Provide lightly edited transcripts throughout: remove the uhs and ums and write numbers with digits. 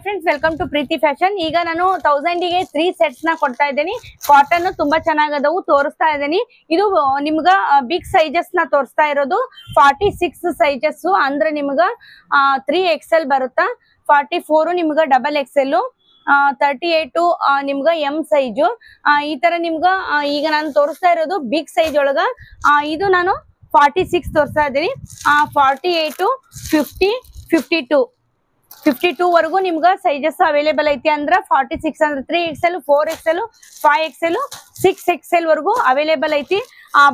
Friends welcome to Preethi fashion. ಈಗ ನಾನು 1000 ಗೆ 3 ಸೆಟ್ಸ್ ನ ಕೊಡ್ತಾ ಇದ್ದೀನಿ. ಕಾಟನ್ ತುಂಬಾ ಚೆನ್ನಾಗದವು, ತೋರಿಸ್ತಾ ಇದ್ದೀನಿ. ಇದು ನಿಮ್ಗ ಬಿಗ್ ಸೈಜಸ್ ನ ತೋರಿಸ್ತಾ ಇರೋದು. 46 ಸೈಜಸ್ ಅಂದ್ರೆ ನಿಮ್ಗ 3XL ಬರುತ್ತಾ. 44 ನಿಮ್ಗ XXL, 38 ನಿಮ್ಗ ಎಂ ಸೈಜು. ಈ ತರ ನಿಮ್ಗ ಈಗ ನಾನು ತೋರಿಸ್ತಾ ಇರೋದು ಬಿಗ್ ಸೈಜ್ ಒಳಗ. ಇದು ನಾನು 46 ತೋರಿಸ್ತಾ ಇದ್ದೀನಿ. 48, 50, 52 ವರೆಗೂ ನಿಮ್ಗ ಸೈಜಸ್ ಅವೈಲೇಬಲ್ ಐತಿ. ಅಂದ್ರ 46 ಅಂದ್ರೆ 3XL, 4XL, 5XL, 6XL ವರೆಗೂ ಅವೈಲೇಬಲ್ ಐತಿ.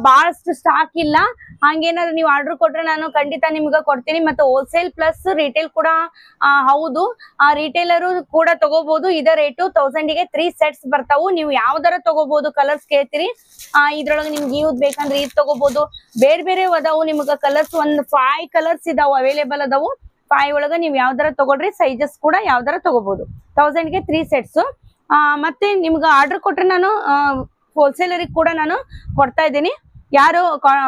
ಬಹಳಷ್ಟು ಸ್ಟಾಕ್ ಇಲ್ಲ. ಹಂಗೇನಾದ್ರು ನೀವು ಆರ್ಡರ್ ಕೊಟ್ರೆ ನಾನು ಖಂಡಿತ ನಿಮ್ಗ ಕೊಡ್ತೀನಿ. ಮತ್ತೆ ಹೋಲ್ಸೇಲ್ ಪ್ಲಸ್ ರಿಟೇಲ್ ಕೂಡ ಹೌದು. ರಿಟೇಲರು ಕೂಡ ತಗೋಬಹುದು. ಇದ ರೇಟು 1000 ಗೆ 3 ಸೆಟ್ಸ್ ಬರ್ತಾವು. ನೀವು ಯಾವ್ದಾರ ತಗೋಬಹುದು. ಕಲರ್ಸ್ ಕೇಳ್ತೀರಿ, ಇದ್ರೊಳಗೆ ನಿಮ್ಗೆ ಇವ್ದು ಬೇಕಂದ್ರೆ ಇದ್ ತಗೋಬಹುದು. ಬೇರೆ ಬೇರೆ ಅದಾವು ನಿಮ್ಗ ಕಲರ್ಸ್. ಒಂದ್ 5 ಕಲರ್ಸ್ ಇದಾವು, ಅವೈಲೇಬಲ್ ಅದಾವು. 5 ಒಳಗ ನೀವು ಯಾವ್ದಾರ ತಗೊಳ್ರಿ. ಸೈಜಸ್ ಕೂಡ ಯಾವ್ದಾರ ತಗೋಬಹುದು. 1000 ಗೆ 3 ಸೆಟ್ಸ್. ಮತ್ತೆ ನಿಮ್ಗೆ ಆರ್ಡರ್ ಕೊಟ್ರೆ ನಾನು ಹೋಲ್ಸೇಲರಿಗೆ ಕೂಡ ನಾನು ಕೊಡ್ತಾ ಇದ್ದೀನಿ. ಯಾರು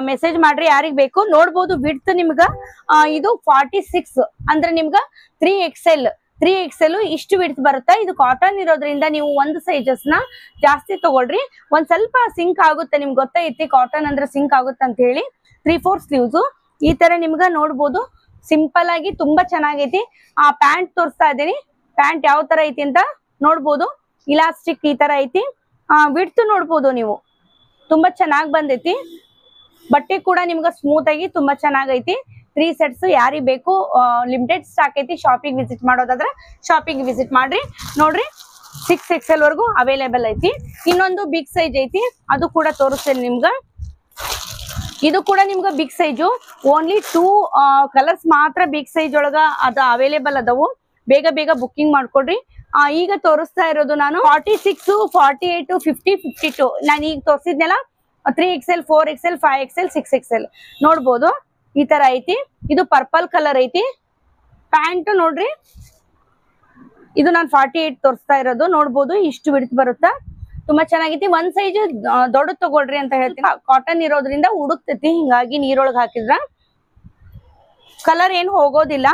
ಮೆಸೇಜ್ ಮಾಡ್ರಿ ಯಾರಿಗ್ ಬೇಕು. ನೋಡ್ಬೋದು ವಿಡ್ತ್ ನಿಮ್ಗ ಇದು 46 ಅಂದ್ರೆ ನಿಮ್ಗ 3XL ಇಷ್ಟು ವಿಡ್ತ್ ಬರುತ್ತಾ. ಇದು ಕಾಟನ್ ಇರೋದ್ರಿಂದ ನೀವು ಒಂದು ಸೈಜಸ್ ನ ಜಾಸ್ತಿ ತಗೊಳ್ರಿ. ಒಂದ್ ಸ್ವಲ್ಪ ಸಿಂಕ್ ಆಗುತ್ತೆ. ನಿಮ್ಗೆ ಗೊತ್ತೈತಿ ಕಾಟನ್ ಅಂದ್ರೆ ಸಿಂಕ್ ಆಗುತ್ತೆ ಅಂತ ಹೇಳಿ. 3/4 ಸ್ಲೀವ್ಸ್ ಈ ತರ ನಿಮ್ಗ ನೋಡ್ಬೋದು. ಸಿಂಪಲ್ ಆಗಿ ತುಂಬಾ ಚೆನ್ನಾಗೈತಿ. ಪ್ಯಾಂಟ್ ತೋರಿಸ್ತಾ ಇದ್ದೀನಿ. ಪ್ಯಾಂಟ್ ಯಾವ ತರ ಐತಿ ಅಂತ ನೋಡ್ಬೋದು. ಇಲಾಸ್ಟಿಕ್ ಈ ತರ ಐತಿ. ವಿಡ್ತ್ ನೋಡ್ಬೋದು ನೀವು. ತುಂಬಾ ಚೆನ್ನಾಗಿ ಬಂದೈತಿ. ಬಟ್ಟೆ ಕೂಡ ನಿಮ್ಗೆ ಸ್ಮೂತ್ ಆಗಿ ತುಂಬಾ ಚೆನ್ನಾಗೈತಿ. 3 ಸೆಟ್ಸ್ ಯಾರಿಗ್ ಬೇಕು, ಲಿಮಿಟೆಡ್ ಸ್ಟಾಕ್ ಐತಿ. ಶಾಪಿಗೆ ವಿಸಿಟ್ ಮಾಡೋದಾದ್ರೆ ಶಾಪಿಗೆ ವಿಸಿಟ್ ಮಾಡ್ರಿ. ನೋಡ್ರಿ 6XL ವರೆಗೂ ಅವೈಲೇಬಲ್ ಐತಿ. ಇನ್ನೊಂದು ಬಿಗ್ ಸೈಜ್ ಐತಿ, ಅದು ಕೂಡ ತೋರಿಸ್ತೇನೆ ನಿಮ್ಗ. ಇದು ಕೂಡ ನಿಮ್ಗ ಬಿಗ್ ಸೈಜು. ಓನ್ಲಿ 2 ಕಲರ್ಸ್ ಮಾತ್ರ ಬಿಗ್ ಸೈಜ್ ಒಳಗ ಅದ ಅವೈಲೇಬಲ್ ಅದಾವು. ಬೇಗ ಬೇಗ ಬುಕ್ಕಿಂಗ್ ಮಾಡ್ಕೊಡ್ರಿ. ಈಗ ತೋರಿಸ್ತಾ ಇರೋದು ನಾನು 46, 48, 50, 52. ನಾನು ಈಗ ತೋರಿಸಿದ್ನೆಲ್ಲ 3XL, 4XL, 5XL, 6XL ನೋಡ್ಬೋದು. ಈ ತರ ಐತಿ. ಇದು ಪರ್ಪಲ್ ಕಲರ್ ಐತಿ. ಪ್ಯಾಂಟ್ ನೋಡ್ರಿ, ಇದು ನಾನು 48 ತೋರಿಸ್ತಾ ಇರೋದು. ನೋಡ್ಬೋದು ಇಷ್ಟು ವಿಡ್ತ್ ಬರುತ್ತಾ. ತುಂಬಾ ಚೆನ್ನಾಗೈತಿ. ಒಂದ್ ಸೈಜ್ ದೊಡ್ಡ ತಗೊಳ್ರಿ ಅಂತ ಹೇಳ್ತೀನಿ. ಕಾಟನ್ ಇರೋದ್ರಿಂದ ಉಡುಕ್ತೈತಿ. ಹಿಂಗಾಗಿ ನೀರೊಳಗೆ ಹಾಕಿದ್ರ ಕಲರ್ ಏನು ಹೋಗೋದಿಲ್ಲ.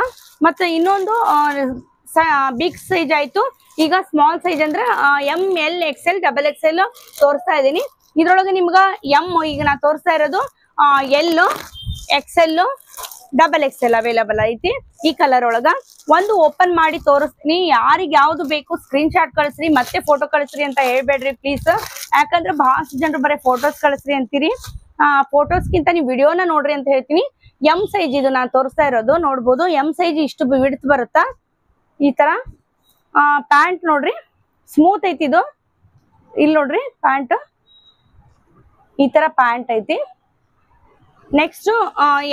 ಮತ್ತೆ ಇನ್ನೊಂದು ಬಿಗ್ ಸೈಜ್ ಆಯ್ತು. ಈಗ ಸ್ಮಾಲ್ ಸೈಜ್ ಅಂದ್ರೆ ML, XL, XXL ತೋರಿಸ್ತಾ ಇದ್ದೀನಿ. ಇದ್ರೊಳಗೆ ನಿಮ್ಗ ಈಗ ನಾ ತೋರಿಸ್ತಾ ಇರೋದು L, XL, XXL ಅವೈಲೇಬಲ್ ಐತಿ. ಈ ಕಲರ್ ಒಳಗ ಒಂದು ಓಪನ್ ಮಾಡಿ ತೋರಿಸ್ತೀನಿ. ಯಾರಿಗ್ ಯಾವ್ದು ಬೇಕು ಸ್ಕ್ರೀನ್ ಶಾಟ್ ಕಳಿಸ್ರಿ, ಮತ್ತೆ ಫೋಟೋ ಕಳಿಸ್ರಿ ಅಂತ ಹೇಳ್ಬೇಡ್ರಿ ಪ್ಲೀಸ್. ಯಾಕಂದ್ರೆ ಬಹಳಷ್ಟು ಜನರು ಬರೀ ಫೋಟೋಸ್ ಕಳಿಸ್ರಿ ಅಂತೀರಿ. ಫೋಟೋಸ್ಗಿಂತ ನೀವು ವಿಡಿಯೋನ ನೋಡ್ರಿ ಅಂತ ಹೇಳ್ತೀನಿ. ಎಂ ಸೈಜ್ ಇದು ನಾನು ತೋರಿಸ್ತಾ ಇರೋದು. ನೋಡ್ಬೋದು ಎಂ ಸೈಜ್ ಇಷ್ಟು ವಿಡ್ತ್ ಬರುತ್ತಾ. ಈ ತರ ಪ್ಯಾಂಟ್ ನೋಡ್ರಿ, ಸ್ಮೂತ್ ಐತಿ ಇದು. ಇಲ್ಲಿ ನೋಡ್ರಿ ಪ್ಯಾಂಟ್ ಈ ತರ ಪ್ಯಾಂಟ್ ಐತಿ. ನೆಕ್ಸ್ಟ್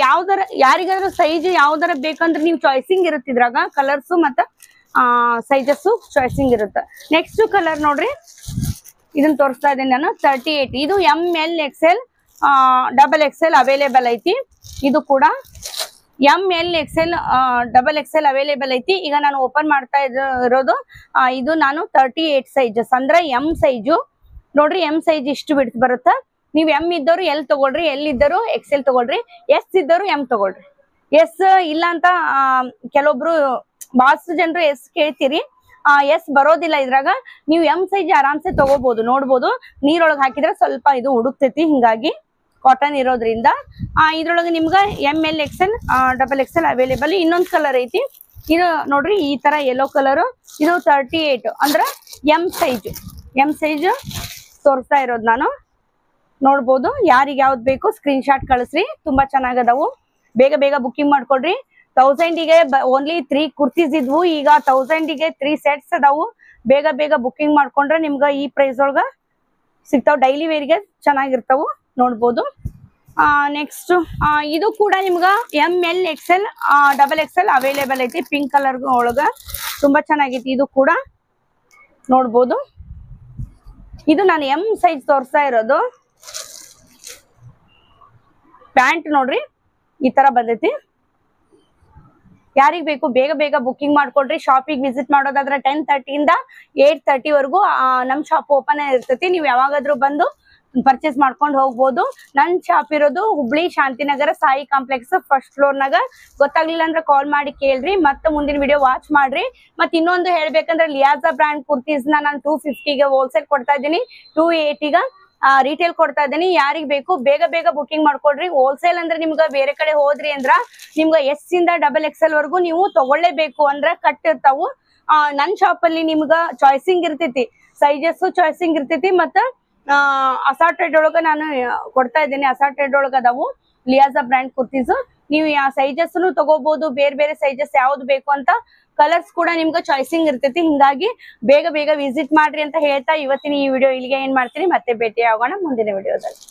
ಯಾವ್ದಾರ ಯಾರಿಗಾದ್ರೂ ಸೈಜ್ ಯಾವ್ದಾರ ಬೇಕಂದ್ರೆ ನೀವು ಚಾಯ್ಸಿಂಗ್ ಇರುತ್ತಿದ್ರಾಗ ಕಲರ್ಸ್ ಮತ್ತೆ ಸೈಜಸ್ ಚಾಯ್ಸಿಂಗ್ ಇರುತ್ತೆ. ನೆಕ್ಸ್ಟ್ ಕಲರ್ ನೋಡ್ರಿ, ಇದನ್ನ ತೋರಿಸ್ತಾ ಇದ್ದೀನಿ ನಾನು. 38 ಇದು ML, XL, XXL ಅವೈಲೇಬಲ್ ಐತಿ. ಇದು ಕೂಡ ML, XL, XXL ಅವೈಲೇಬಲ್ ಐತಿ. ಈಗ ನಾನು ಓಪನ್ ಮಾಡ್ತಾ ಇರೋದು ಇದು ನಾನು 38 ಸೈಜಸ್ ಅಂದ್ರೆ ಎಂ ಸೈಜು. ನೋಡ್ರಿ ಎಂ ಸೈಜ್ ಇಷ್ಟು ಬಿಡ್ತು ಬರುತ್ತಾ. ನೀವ್ ಎಂ ಇದ್ದವರು ಎಲ್ ತಗೊಳ್ರಿ, ಎಲ್ ಇದ್ದರು XL ತಗೊಳ್ರಿ, ಎಸ್ ಇದ್ದವರು ಎಂ ತಗೊಳ್ರಿ. ಎಸ್ ಇಲ್ಲ ಅಂತ ಕೆಲವೊಬ್ರು ಬಹಳಷ್ಟು ಜನರು ಎಸ್ ಕೇಳ್ತೀರಿ. ಎಸ್ ಬರೋದಿಲ್ಲ ಇದ್ರಾಗ. ನೀವು ಎಂ ಸೈಜ್ ಆರಾಮ್ಸೆ ತಗೋಬಹುದು. ನೋಡ್ಬೋದು ನೀರೊಳಗೆ ಹಾಕಿದ್ರೆ ಸ್ವಲ್ಪ ಇದು ಹುಡುಕ್ತೈತಿ. ಹಿಂಗಾಗಿ ಕಾಟನ್ ಇರೋದ್ರಿಂದ ಇದ್ರೊಳಗೆ ನಿಮ್ಗ ML, XL, XXL ಅವೈಲೇಬಲ್. ಇನ್ನೊಂದು ಕಲರ್ ಐತಿ. ಇದು ನೋಡ್ರಿ ಈ ತರ ಯೆಲ್ಲೋ ಕಲರ್. ಇದು 38 ಅಂದ್ರೆ ಎಂ ಸೈಜ್ ತೋರಿಸ್ತಾ ಇರೋದು ನಾನು. ನೋಡ್ಬೋದು ಯಾರಿಗೆ ಯಾವ್ದು ಬೇಕು ಸ್ಕ್ರೀನ್ ಶಾಟ್ ಕಳಿಸ್ರಿ. ತುಂಬಾ ಚೆನ್ನಾಗದವು. ಬೇಗ ಬೇಗ ಬುಕ್ಕಿಂಗ್ ಮಾಡ್ಕೊಡ್ರಿ. 1000 ಗೆ ಓನ್ಲಿ 3 ಕುರ್ತೀಸ್ ಇದ್ವು. ಈಗ 1000 ಗೆ 3 ಸೆಟ್ಸ್ ಅದಾವು. ಬೇಗ ಬೇಗ ಬುಕ್ಕಿಂಗ್ ಮಾಡ್ಕೊಂಡ್ರೆ ನಿಮ್ಗ ಈ ಪ್ರೈಸ್ ಒಳಗ ಸಿಗ್ತಾವ. ಡೈಲಿ ವೇರ್ಗೆ ಚೆನ್ನಾಗಿರ್ತಾವು. ನೋಡ್ಬೋದು. ನೆಕ್ಸ್ಟ್ ಇದು ಕೂಡ ನಿಮ್ಗ ML, XL, XXL ಅವೈಲೇಬಲ್ ಐತಿ. ಪಿಂಕ್ ಕಲರ್ ಒಳಗ ತುಂಬಾ ಚೆನ್ನಾಗೈತಿ. ಇದು ಕೂಡ ನೋಡ್ಬೋದು. ಇದು ನಾನು ಎಂ ಸೈಜ್ ತೋರಿಸ್ತಾ ಇರೋದು. ಪ್ಯಾಂಟ್ ನೋಡ್ರಿ ಈ ತರ ಬಂದೈತಿ. ಯಾರಿಗ್ ಬೇಕು ಬೇಗ ಬೇಗ ಬುಕ್ಕಿಂಗ್ ಮಾಡ್ಕೊಡ್ರಿ. ಶಾಪಿಗೆ ವಿಸಿಟ್ ಮಾಡೋದಾದ್ರೆ 10:30 ಇಂದ 8:30 ವರೆಗೂ ನಮ್ ಶಾಪ್ ಓಪನ್ ಇರ್ತೈತಿ. ನೀವು ಯಾವಾಗಾದ್ರೂ ಬಂದು ಪರ್ಚೇಸ್ ಮಾಡ್ಕೊಂಡು ಹೋಗ್ಬೋದು. ನನ್ ಶಾಪ್ ಇರೋದು Hubli Shantinagar Sai complex first floor ನಾಗ. ಗೊತ್ತಾಗ್ಲಿಲ್ಲ ಅಂದ್ರೆ ಕಾಲ್ ಮಾಡಿ ಕೇಳ್ರಿ, ಮತ್ತೆ ಮುಂದಿನ ವಿಡಿಯೋ ವಾಚ್ ಮಾಡ್ರಿ. ಮತ್ ಇನ್ನೊಂದು ಹೇಳ್ಬೇಕಂದ್ರೆ ಲಿಯಾಜಾ ಬ್ರಾಂಡ್ ಕುರ್ತೀಸ್ ನಾನು 250ಗೆ ಹೋಲ್ಸೇಲ್ ಕೊಡ್ತಾ ಇದ್ದೀನಿ, 280 ರಿಟೇಲ್ ಕೊಡ್ತಾ ಇದ್ದೀನಿ. ಯಾರಿಗ್ ಬೇಕು ಬೇಗ ಬೇಗ ಬುಕಿಂಗ್ ಮಾಡ್ಕೊಡ್ರಿ. ಹೋಲ್ಸೇಲ್ ಅಂದ್ರೆ ನಿಮ್ಗ ಬೇರೆ ಕಡೆ ಹೋದ್ರಿ ಅಂದ್ರ ನಿಮ್ಗ S ಇಂದ XXL ವರ್ಗು ನೀವು ತಗೊಳ್ಳೇಬೇಕು ಅಂದ್ರ ಕಟ್ ಇರ್ತಾವು. ನನ್ ಶಾಪ್ ಅಲ್ಲಿ ನಿಮ್ಗ ಚಾಯ್ಸಿಂಗ್ ಇರ್ತೈತಿ, ಸೈಜಸ್ ಚಾಯ್ಸಿಂಗ್ ಇರ್ತೈತಿ. ಮತ್ತ ಅಸಾರ್ಟೆಡ್ ಒಳಗ ನಾನು ಕೊಡ್ತಾ ಇದ್ದೀನಿ. ಅಸಾರ್ಟೆಡ್ ಒಳಗ ಅದಾವು ಲಿಯಾಜಾ ಬ್ರ್ಯಾಂಡ್ ಕುರ್ತೀಸ್. ನೀವು ಯಾವ ಸೈಜಸ್ ತಗೋಬಹುದು, ಬೇರೆ ಬೇರೆ ಸೈಜಸ್ ಯಾವ್ದು ಬೇಕು ಅಂತ. ಕಲರ್ಸ್ ಕೂಡ ನಿಮ್ಗೆ ಚಾಯ್ಸಿಂಗ್ ಇರ್ತೈತಿ. ಹಿಂಗಾಗಿ ಬೇಗ ಬೇಗ ವಿಸಿಟ್ ಮಾಡ್ರಿ ಅಂತ ಹೇಳ್ತಾ ಇವತ್ತಿನ ಈ ವಿಡಿಯೋ ಇಲ್ಲಿಗೆ ಏನ್ ಮಾಡ್ತೀನಿ, ಮತ್ತೆ ಭೇಟಿ ಆಗೋಣ ಮುಂದಿನ ವಿಡಿಯೋದಲ್ಲಿ.